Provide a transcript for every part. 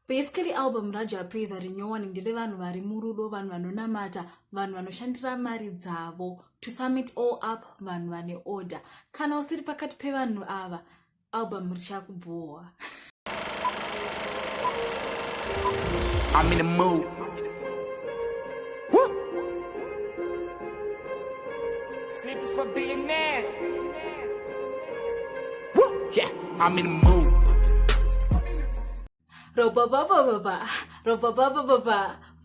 Basically, album Jah Prayzah rinyowani ndile vanhu vari murudo, vanhu vanonamata, vanhu vanoshandira mari dzavo. To sum it all up, vanhu vane order. Kana usiri pakati pevanhu ava, album richakuboa. I'm in the mood. Woo! Sleep is for billionaires. Woo! Yeah, I'm in the mood.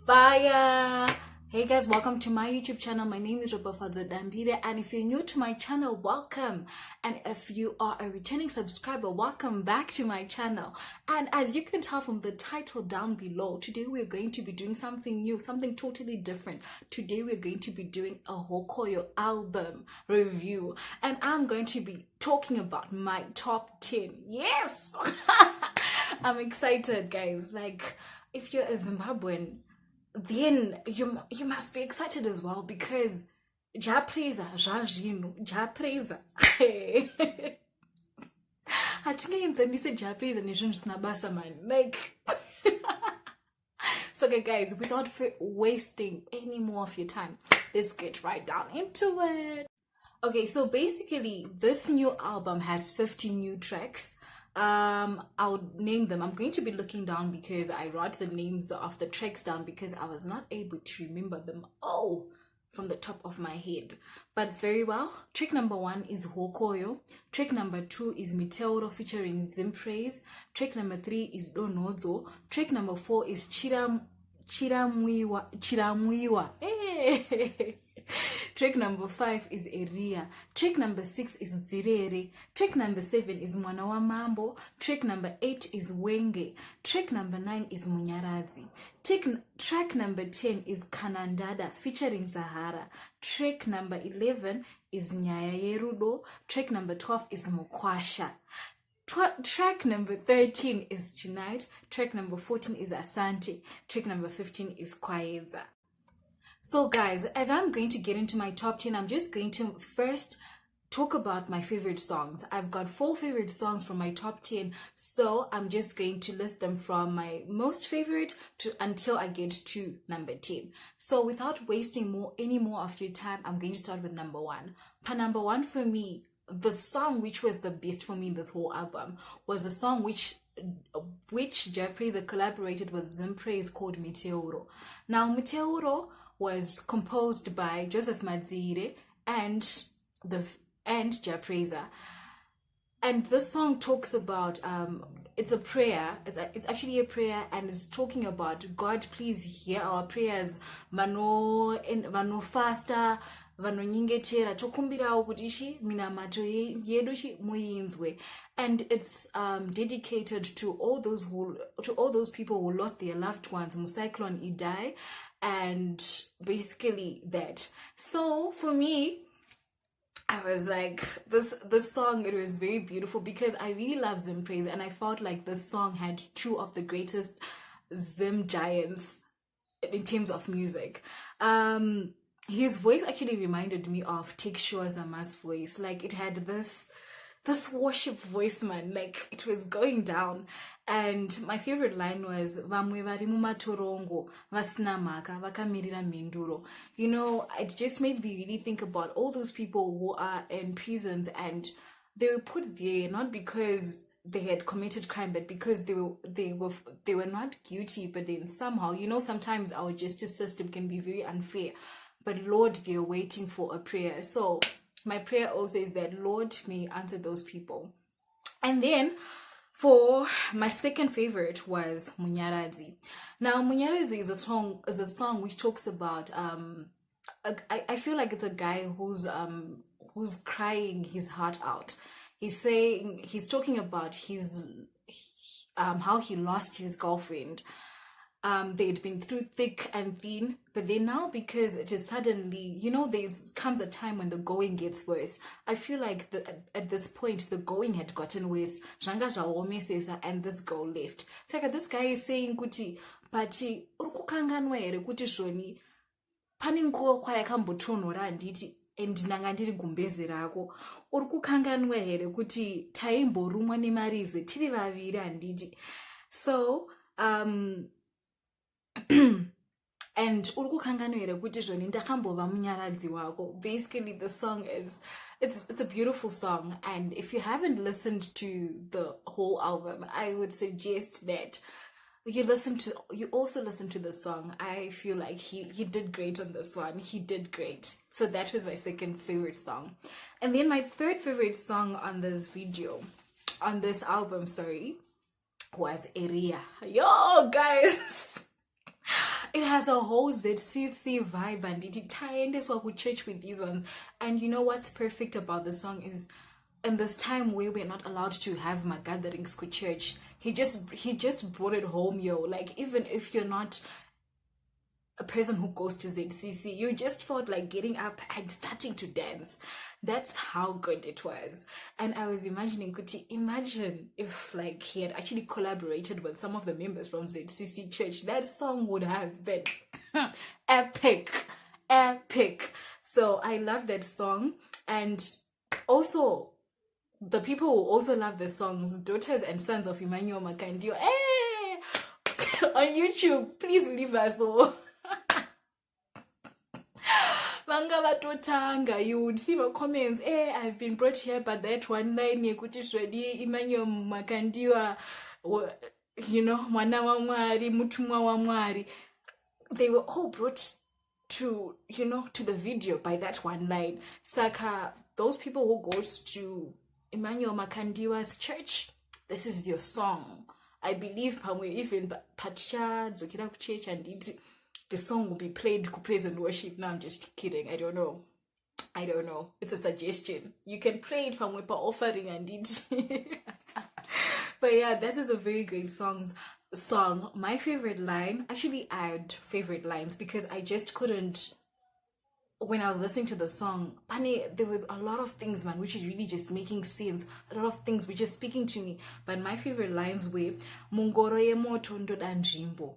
Fire! Hey guys, welcome to my YouTube channel. My name is Dambire, and if you're new to my channel, welcome. And if you are a returning subscriber, welcome back to my channel. And as you can tell from the title down below, today we're going to be doing something new, something totally different. Today we're going to be doing a Hokoyo album review, and I'm going to be talking about my top 10. Yes! I'm excited, guys. Like, if you're a Zimbabwean, then you must be excited as well, because Jah Prayzah, Jah Prayzah. Jah Prayzah man. Like, so okay, guys, without wasting any more of your time, let's get right down into it. Okay, so basically this new album has 50 new tracks. I'll name them. I'm going to be looking down because I wrote the names of the tracks down because I was not able to remember them all from the top of my head. But very well. Track number 1 is Hokoyo. Track number 2 is Meteoro featuring ZIMBABWEAN. Track number 3 is Donodzo. Track number 4 is Chiramwiwa. Hey. Track number 5 is Eria. Track number 6 is Zirere. Track number 7 is Mwana wa Mambo. Track number 8 is Wenge. Track number 9 is Munyaradzi. Track number 10 is Dada featuring Zahara. Track number 11 is Nyaya Yerudo. Track number 12 is Mokwasha. Track number 13 is Tonight. Track number 14 is Asante. Track number 15 is Kwayeza. So guys, as I'm going to get into my top 10, I'm just going to first talk about my favorite songs. I've got 4 favorite songs from my top 10, so I'm just going to list them from my most favorite until I get to number 10. So without wasting any more of your time, I'm going to start with number 1. Number 1 for me, the song which was the best for me in this whole album was a song which Jah Prayzah collaborated with ZIMBABWEAN called Meteoro. Now Meteoro was composed by Joseph Madzire and Jah Prayzah. And this song talks about it's a prayer. It's actually a prayer, and it's talking about God, please hear our prayers. Vano fasta, vano nyingetera tokumbirawo kuti ishi minamato yedu shi muyinzwe. And it's dedicated to all those people who lost their loved ones in Cyclone Idai, and basically that. So for me, I was like, this song, it was very beautiful because I really love ZIMBABWEAN, and I felt like this song had 2 of the greatest Zim giants in terms of music. His voice actually reminded me of Take Sure Zama's voice. Like, it had this worship voice, man. Like, it was going down. And my favorite line was vamwe vari mumatorongo vasina mhaka vakamirira mhinduro. You know, it just made me really think about all those people who are in prisons, and they were put there not because they had committed crime, but because they were not guilty. But then somehow, you know, sometimes our justice system can be very unfair. But Lord, they're waiting for a prayer. So my prayer also is that Lord may answer those people. And then for my second favorite was Munyaradzi. Now Munyaradzi is a song which talks about I feel like it's a guy who's crying his heart out. He's talking about his how he lost his girlfriend. They'd been through thick and thin, but then now, because it is suddenly, you know, there comes a time when the going gets worse. I feel like at this point the going had gotten worse, and this girl left. So like, this guy is saying kuti pati urukukanganwa here kuti zvoni pane nguva kwayakambotonhora handiti ndinanga ndiri gumbeze rako. Urukukanganwa here kuti taimborumwa nemarize tiri vaviri handiti. So And urikukanganwira kuti zvoni ndakambova munyaradzi wako. Basically the song is it's a beautiful song, and if you haven't listened to the whole album, I would suggest that you also listen to the song. I feel like he did great on this one. He did great. So that was my second favorite song. And then my third favorite song on this album, was Area. Yo guys, it has a whole ZCC vibe, and it ties to church with these ones. And you know what's perfect about the song is, in this time where we're not allowed to have my gatherings with church, he just brought it home, yo. Like, even if you're not a person who goes to ZCC, you just felt like getting up and starting to dance. That's how good it was. And I was imagining, imagine if like he had actually collaborated with some of the members from ZCC Church. That song would have been epic. So I love that song. And also, the people who also love the songs, Daughters and Sons of Emmanuel Makandio, hey, on YouTube, please leave us all. You would see my comments, hey, I've been brought here by that one line, Emmanuel Makandiwa, you know, mwana wa mwari, mutumwa wa mwari. They were all brought to, to the video by that one line. Saka, those people who goes to Emmanuel Makandiwa's church, this is your song. I believe even Pacha Zokira church and the song will be played to praise and worship. No, I'm just kidding. I don't know. It's a suggestion. You can play it from Wepa offering and it. But yeah, that is a very great song. My favorite line, actually I had favorite lines because I just couldn't, when I was listening to the song, there were a lot of things, man, which is really just making sense. A lot of things which are speaking to me. But my favorite lines were Mungoro ye moto ndoda njimbo,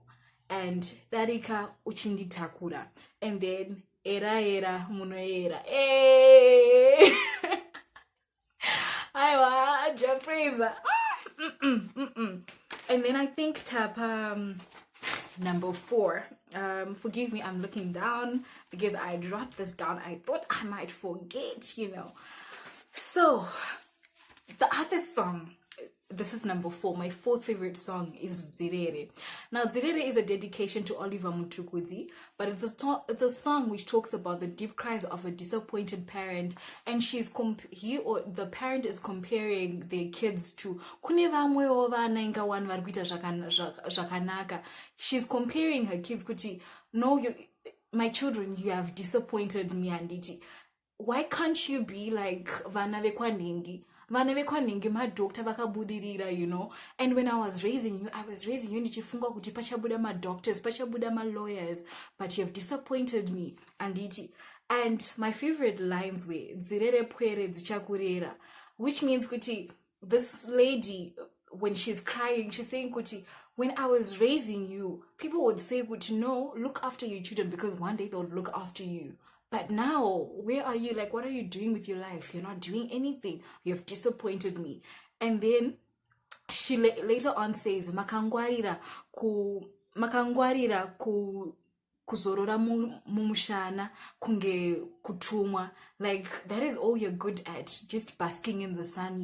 and Darika uchindi takura, and then era munoera. Hey! Aiwa, Jah Prayzah. And then I think number 4. Forgive me, I'm looking down because I wrote this down. I thought I might forget, So, the other song, this is number 4. My 4th favorite song is Zirere. Now, Zirere is a dedication to Oliver Mutukudzi, but it's a song which talks about the deep cries of a disappointed parent, and the parent is comparing their kids to she's comparing her kids kuti, no, my children, you have disappointed me, anditi. Why can't you be like vana vekwanengi? Vana vekwanengi madokta vakabudirira, and when I was raising you ndichifunga kuti pachabuda madoctors, pachabuda lawyers, but you have disappointed me, anditi. And my favorite lines were dzirere pwere dzichakurera, which means kuti this lady, when she's crying, she's saying kuti, when I was raising you, people would say kuti, no, look after your children because one day they'll look after you. But now, where are you? Like, what are you doing with your life? You're not doing anything. You have disappointed me. And then she later on says, makangwarira kuzorora mumushana kunge kutumwa. Like, that is all you're good at, just basking in the sun,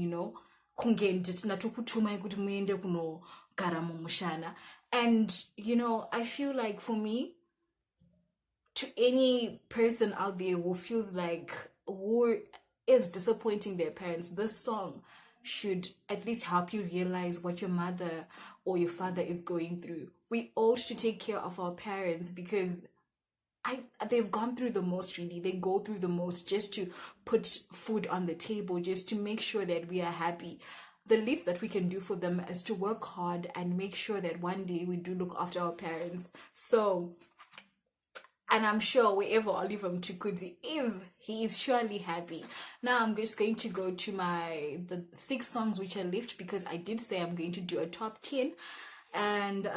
kunge natukutuma kuti muende kunogara mumushana. And I feel like, for me, to any person out there who feels like, who is disappointing their parents, this song should at least help you realize what your mother or your father is going through. We ought to take care of our parents because they've gone through the most, really. They go through the most just to put food on the table, just to make sure that we are happy. The least that we can do for them is to work hard and make sure that one day we do look after our parents. So, and I'm sure wherever Oliver Mtukudzi is, he is surely happy. Now I'm just going to go to the 6 songs which are left, because I did say I'm going to do a top 10. And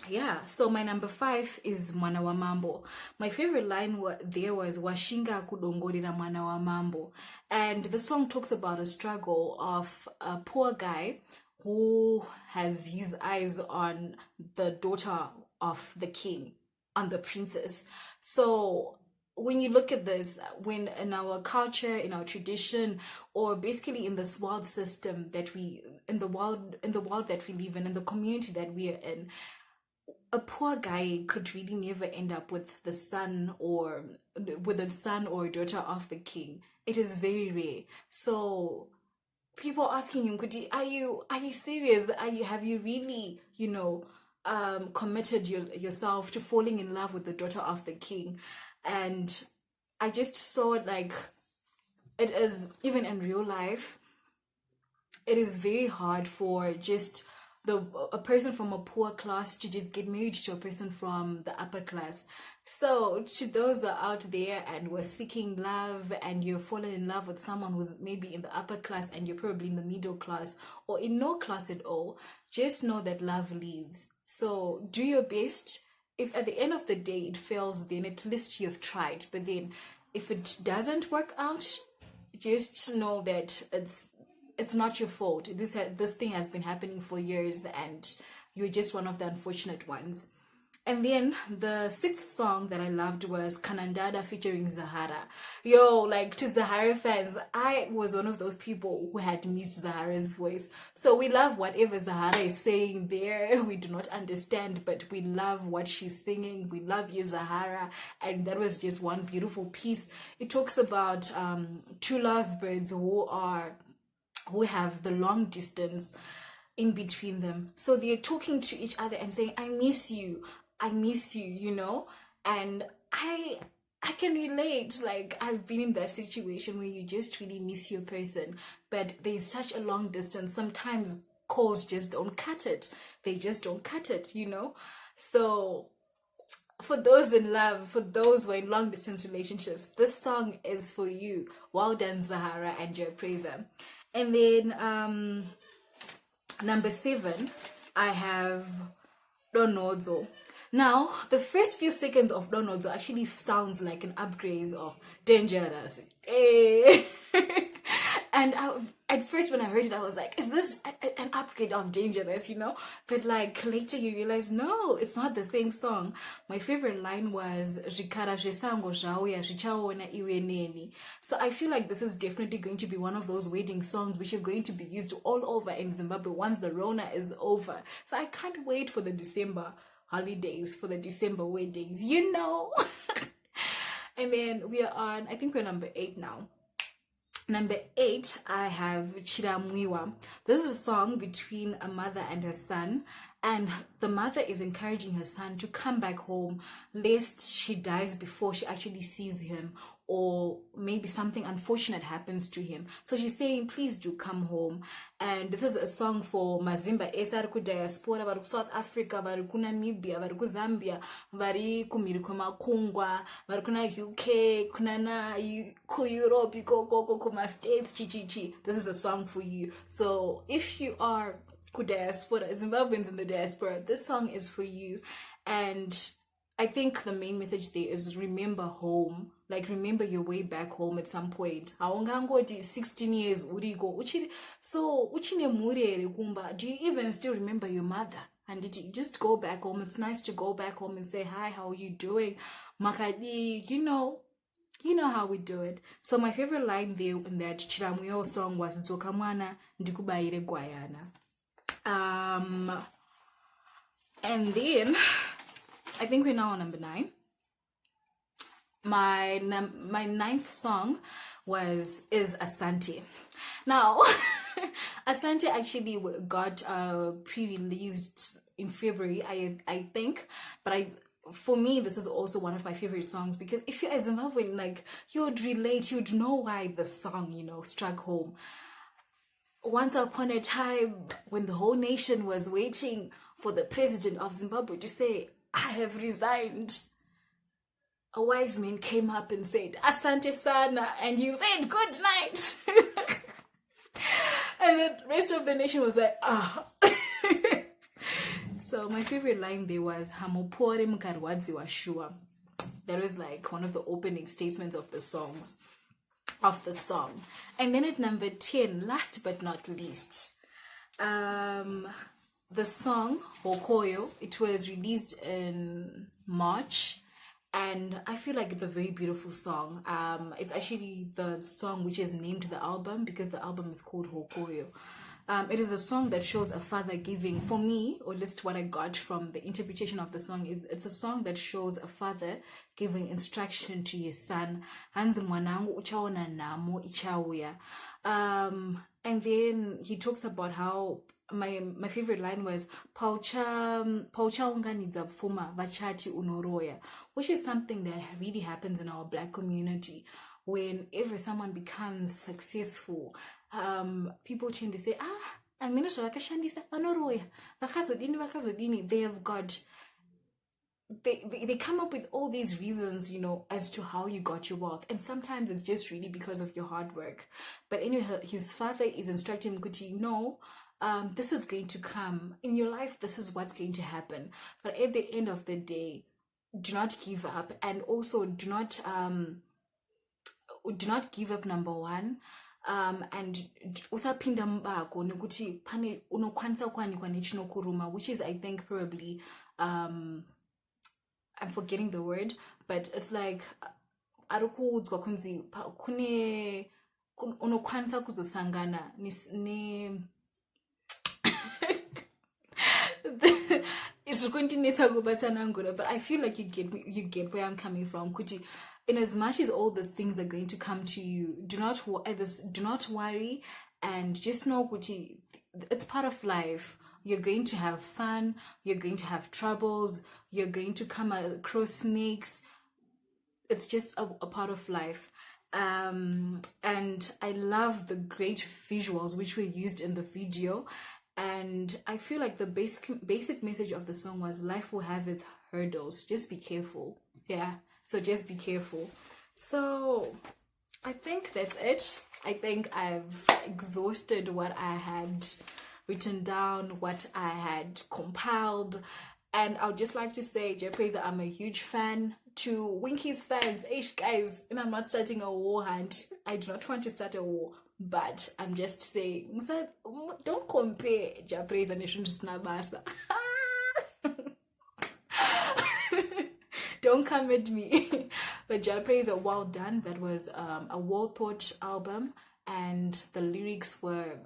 yeah, so my number 5 is Mwana wa Mambo. My favorite line there was Washinga kudongorera Mwana wa Mambo. And the song talks about a struggle of a poor guy who has his eyes on the daughter of the king, on the princess. So when you look at this, when in our culture, in our tradition, or basically in this world system that we, in the world that we live in the community that we are in, a poor guy could really never end up with the son or daughter of the king. It is very rare. So people asking him, Kuti, are you serious? Have you really, committed yourself to falling in love with the daughter of the king? And I just saw it like, it is, even in real life, it is very hard for just a person from a poor class to just get married to a person from the upper class. So to those who are out there and were seeking love, and you're fallen in love with someone who's maybe in the upper class and you're probably in the middle class or in no class at all, just know that love leads. So do your best. If at the end of the day it fails, then at least you've tried. But then if it doesn't work out, just know that it's not your fault. This thing has been happening for years and you're just one of the unfortunate ones. And then the 6th song that I loved was Dada featuring Zahara. Yo, like, to Zahara fans, I was one of those people who had missed Zahara's voice. So we love whatever Zahara is saying there. We do not understand, but we love what she's singing. We love you, Zahara. And that was just one beautiful piece. It talks about two lovebirds who have the long distance in between them. So they're talking to each other and saying, I miss you, and I can relate. Like, I've been in that situation where you just really miss your person, but there's such a long distance. Sometimes calls just don't cut it. They just don't cut it, So for those in love, for those who are in long distance relationships, this song is for you. Well done, Zahara and Jah Prayzah. And then number 7, I have Donodzo. Now, the first few seconds of Donodzo actually sounds like an upgrade of Dangerous. And at first when I heard it, I was like, is this an upgrade of Dangerous, But like later you realize, no, it's not the same song. My favorite line was, so I feel like this is definitely going to be one of those wedding songs which are going to be used all over in Zimbabwe once the Rona is over. So I can't wait for the December holidays, for the December weddings, And then I think we're number 8 now. Number 8, I have Chiramwiwa. This is a song between a mother and her son, and the mother is encouraging her son to come back home lest she dies before she actually sees him, or maybe something unfortunate happens to him. So she's saying, please do come home. And this is a song for Mazimba Esarku diaspora, vari South Africa, vari Namibia, vari Zambia, vari kumiri kwemakungwa, vari kuna UK, kuna Europe, kuma States, chichichi. This is a song for you. So if you are diaspora, Zimbabweans in the diaspora, this song is for you. And I think the main message there is remember home. Like, remember your way back home at some point. Aungangoti 16 years urigo. So uchine mure kumba. Do you even still remember your mother? And did you just go back home? It's nice to go back home and say, hi, how are you doing? Makadi, you know how we do it. So my favorite line there in that Chiramwiwa song was Dzoka mwana ndikubayire gwayana. And then I think we're now on number 9. My 9th song is Asante. Now, Asante actually got pre-released in February, I think, but for me, this is also one of my favorite songs, because if you're a Zimbabwean, like, you would relate, you'd know why the song, struck home. Once upon a time, when the whole nation was waiting for the president of Zimbabwe to say, I have resigned, a wise man came up and said, Asante sana, and you said, good night. And the rest of the nation was like, ah. So my favorite line there was, Hamupore mukarwadzi wa shua. That was like one of the opening statements of the song. And then at number 10, last but not least, The song Hokoyo, it was released in March, and I feel like it's a very beautiful song. It's actually the song which is named the album because the album is called Hokoyo. It is a song that shows a father giving, for me, or at least what I got from the interpretation of the song, is it's a song that shows a father giving instruction to his son. Hanzi mwanangu uchaona namo ichauya. And then he talks about how my favorite line was paucha unganidza pfuma vachati unoroya, which is something that really happens in our Black community. Whenever someone becomes successful, people tend to say, amina zvavakashandisa vanoroya vakazodini. They have got, they come up with all these reasons, as to how you got your wealth, and sometimes it's just really because of your hard work. But anyway, his father is instructing him, Kuti, no, this is going to come in your life, this is what's going to happen, but at the end of the day, do not give up, and also do not give up, number one. And usapinda mbako nekuti pane unokwanisa kuwanikwa nechinokuruma, which is, I think, probably I'm forgetting the word, but it's like arikuudzwa kunzi kune unokwanisa kuzosangana ne it's continuing, but I feel like you get where I'm coming from, Kuti. In as much as all these things are going to come to you, do not worry, and just know, Kuti, it's part of life. You're going to have fun, you're going to have troubles, you're going to come across snakes. It's just a part of life. And I love the great visuals which were used in the video. And I feel like the basic message of the song was life will have its hurdles. Just be careful. Yeah. So just be careful. So I think that's it. I think I've exhausted what I had written down, what I had compiled. And I would just like to say, Jah Prayzah, I'm a huge fan. To Winky's fans, guys, and I'm not starting a war hunt. I do not want to start a war. But I'm just saying, don't compare Jah Prayzah and Snabasa. Don't come at me. But Jah Prayzah, well done. That was a well thought album, and the lyrics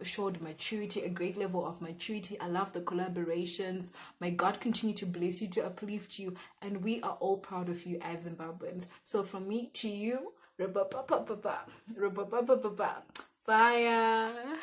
showed maturity, a great level of maturity. I love the collaborations. May God continue to bless you, to uplift you, and we are all proud of you as Zimbabweans. So from me to you, fire.